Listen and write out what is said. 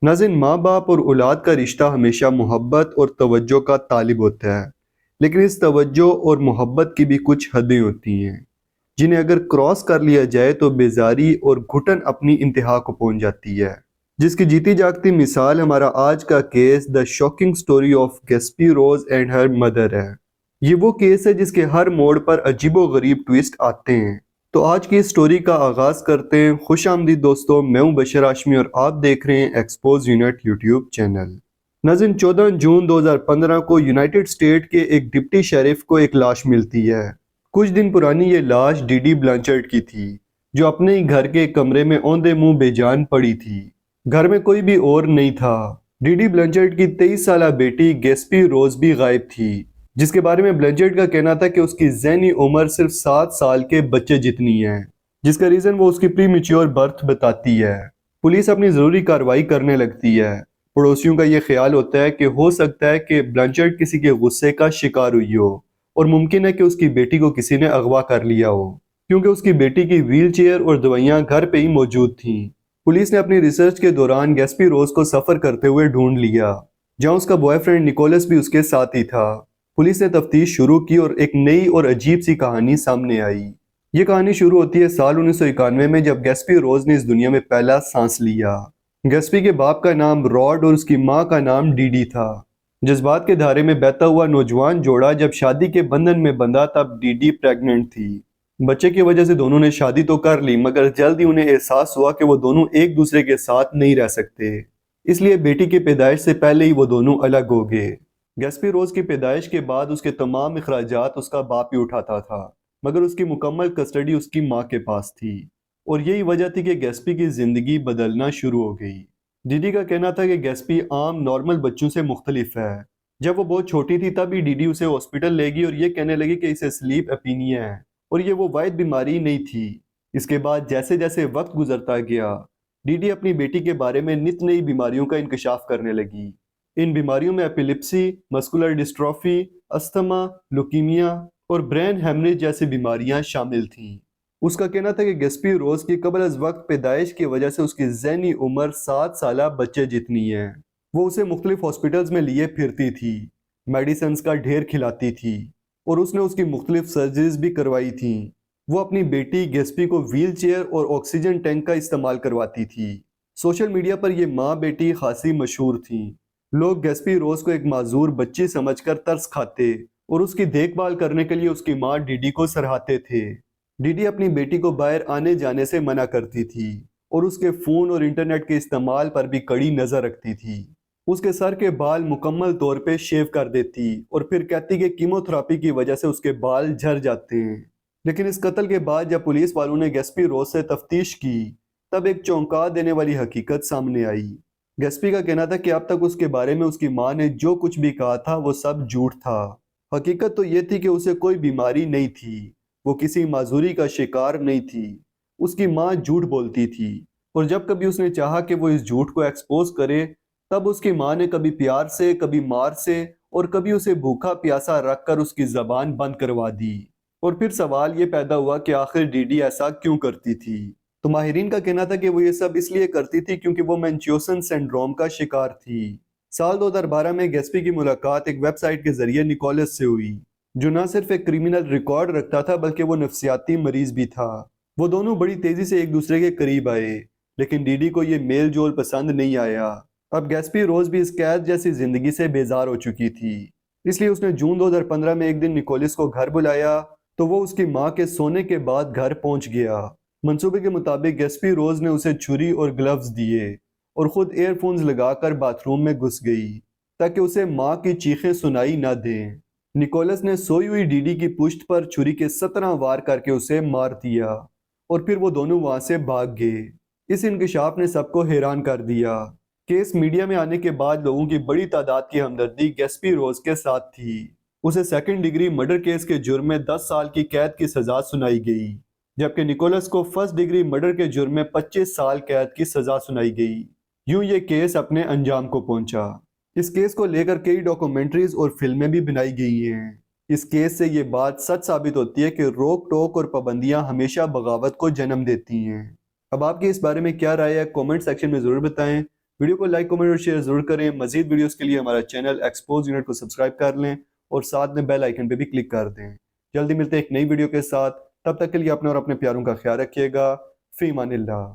नाज़रीन, माँ बाप और औलाद का रिश्ता हमेशा मोहब्बत और तवज्जो का तालिब होता है। लेकिन इस तवज्जो और मोहब्बत की भी कुछ हदें होती हैं, जिन्हें अगर क्रॉस कर लिया जाए तो बेजारी और घुटन अपनी इंतहा को पहुंच जाती है। जिसकी जीती जागती मिसाल हमारा आज का case the shocking story of गैस्पी रोज एंड हर मदर है। ये वो केस है जिसके हर मोड़ पर अजीबो गरीब ट्विस्ट आते हैं। तो आज की इस स्टोरी का आगाज करते हैं। खुश आमदीद दोस्तों, मैं हूं बशर हाशमी और आप देख रहे हैं एक्सपोज यूनिट यूट्यूब चैनल। नाज़रीन, 14 जून 2015 को यूनाइटेड स्टेट के एक डिप्टी शेरिफ को एक लाश मिलती है। कुछ दिन पुरानी ये लाश डीडी ब्लांचर्ड की थी, जो अपने ही घर के कमरे में औंधे मुंह बेजान पड़ी थी। घर में कोई भी और नहीं था। डीडी ब्लांचर्ड की 23 साला बेटी गैस्पी रोज भी गायब थी, जिसके बारे में ब्लैंचेट का कहना था कि उसकी ज़हनी उम्र सिर्फ 7 साल के बच्चे जितनी है, जिसका रीज़न वो उसकी प्री मैच्योर बर्थ बताती है। पुलिस अपनी ज़रूरी कार्रवाई करने लगती है। पड़ोसियों का ये ख्याल होता है कि हो सकता है कि ब्लैंचेट किसी के गुस्से का शिकार हुई हो और मुमकिन है कि उसकी बेटी को किसी ने अगवा कर लिया हो, क्योंकि उसकी बेटी की व्हील चेयर और दवाइयाँ घर पे ही मौजूद थीं। पुलिस ने अपनी रिसर्च के दौरान गैस्पी रोज को सफ़र करते हुए ढूंढ लिया, जहाँ उसका बॉयफ्रेंड निकोलस भी उसके साथ ही था। पुलिस ने तफ्तीश शुरू की और एक नई और अजीब सी कहानी सामने आई। ये कहानी शुरू होती है साल 1991 में, जब गैस्पी रोज ने इस दुनिया में पहला सांस लिया। गैस्पी के बाप का नाम रॉड और उसकी माँ का नाम डीडी था। जज्बात के धारे में बहता हुआ नौजवान जोड़ा जब शादी के बंधन में बंधा, तब डीडी प्रेग्नेंट थी। बच्चे की वजह से दोनों ने शादी तो कर ली, मगर जल्द ही उन्हें एहसास हुआ कि वो दोनों एक दूसरे के साथ नहीं रह सकते। इसलिए बेटी की पैदाइश से पहले ही वो दोनों अलग हो गए। गैस्पी रोज की पैदाइश के बाद उसके तमाम अखराजात उसका बाप ही उठाता था, मगर उसकी मुकम्मल कस्टडी उसकी माँ के पास थी। और यही वजह थी कि गैस्पी की ज़िंदगी बदलना शुरू हो गई। डीडी का कहना था कि गैस्पी आम नॉर्मल बच्चों से मुख्तलिफ है। जब वो बहुत छोटी थी तब ही डीडी उसे हॉस्पिटल ले गई और ये कहने लगी कि इसे स्लीप एपीनिया है और ये वो वाहिद बीमारी नहीं थी। इसके बाद जैसे जैसे वक्त गुजरता गया, डीडी अपनी बेटी के बारे में नित नई बीमारियों का इंकशाफ करने लगी। इन बीमारियों में epilepsy, muscular dystrophy, asthma, leukaemia और ब्रेन हेमरेज जैसी बीमारियां शामिल थीं। उसका कहना था कि गैस्पी रोज की कबल अज वक्त पैदाइश की वजह से उसकी ज़हनी उम्र 7 साला बच्चे जितनी है। वो उसे मुख्तलिफ हॉस्पिटल्स में लिए फिरती थी, मेडिसिन का ढेर खिलाती थी और उसने उसकी मुख्तलिफ सर्जरीज भी करवाई थी। वो अपनी बेटी गैस्पी को व्हील चेयर और ऑक्सीजन टैंक का इस्तेमाल करवाती थी। सोशल मीडिया पर ये माँ बेटी खासी मशहूर थी। लोग गैस्पी रोज को एक माजूर बच्ची समझकर तरस खाते और उसकी देखभाल करने के लिए उसकी माँ डीडी को सराहते थे। डीडी अपनी बेटी को बाहर आने जाने से मना करती थी और उसके फ़ोन और इंटरनेट के इस्तेमाल पर भी कड़ी नज़र रखती थी। उसके सर के बाल मुकम्मल तौर पे शेव कर देती और फिर कहती कि कीमोथेरेपी की वजह से उसके बाल झड़ जाते हैं। लेकिन इस कत्ल के बाद जब पुलिस वालों ने गैस्पी रोज से तफ्तीश की, तब एक चौंका देने वाली हकीकत सामने आई। गैस्पी का कहना था कि अब तक उसके बारे में उसकी माँ ने जो कुछ भी कहा था वो सब झूठ था। हकीकत तो ये थी कि उसे कोई बीमारी नहीं थी, वो किसी माजूरी का शिकार नहीं थी। उसकी माँ झूठ बोलती थी और जब कभी उसने चाहा कि वो इस झूठ को एक्सपोज करे, तब उसकी माँ ने कभी प्यार से, कभी मार से और कभी उसे भूखा प्यासा रखकर उसकी जबान बंद करवा दी। और फिर सवाल ये पैदा हुआ कि आखिर डीडी ऐसा क्यों करती थी। तो माहिरीन का कहना था कि वो ये सब इसलिए करती थी क्योंकि वो मैंचोसन सिंड्रोम का शिकार थी। साल 2012 में गैस्पी की मुलाकात एक वेबसाइट के जरिए निकोलस से हुई, जो न सिर्फ एक क्रिमिनल रिकॉर्ड रखता था बल्कि वो नफ्सियाती मरीज भी था। वो दोनों बड़ी तेजी से एक दूसरे के करीब आए, लेकिन डीडी को ये मेल जोल पसंद नहीं आया। अब गैस्पी रोज भी इस कैद जैसी जिंदगी से बेजार हो चुकी थी, इसलिए उसने जून 2015 में एक दिन निकोलस को घर बुलाया, तो वो उसकी माँ के सोने के बाद घर पहुंच गया। मंसूबे के मुताबिक गैस्पी रोज ने उसे छुरी और ग्लव्स दिए और खुद एयरफोन्स लगाकर बाथरूम में घुस गई ताकि उसे माँ की चीखें सुनाई ना दें। निकोलस ने सोई हुई डीडी की पुश्त पर छुरी के 17 वार करके उसे मार दिया और फिर वो दोनों वहां से भाग गए। इस इंकशाफ ने सबको हैरान कर दिया। केस मीडिया में आने के बाद लोगों की बड़ी तादाद की हमदर्दी गैस्पी रोज के साथ थी। उसे सेकंड डिग्री मर्डर केस के जुर्म में 10 साल की कैद की सजा सुनाई गई, जबकि निकोलस को फर्स्ट डिग्री मर्डर के जुर्म में 25 साल कैद की सजा सुनाई गई। यूं ये केस अपने अंजाम को पहुंचा। इस केस को लेकर कई डॉक्यूमेंट्रीज और फिल्में भी बनाई गई हैं। इस केस से ये बात सच साबित होती है कि रोक टोक और पाबंदियां हमेशा बगावत को जन्म देती हैं। अब आपकी इस बारे में क्या राय है, कमेंट सेक्शन में ज़रूर बताएं। ویڈیو کو لائک کمنٹ اور شیئر ضرور کریں. مزید ویڈیوز کے لیے ہمارا چینل ایکسپوز یونٹ کو سبسکرائب کر لیں اور ساتھ میں بیل آئیکن پہ بھی کلک کر دیں. جلدی ملتے ہیں ایک نئی ویڈیو کے ساتھ. تب تک کے لیے اپنے اور اپنے پیاروں کا خیال رکھیے گا. فی امان اللہ.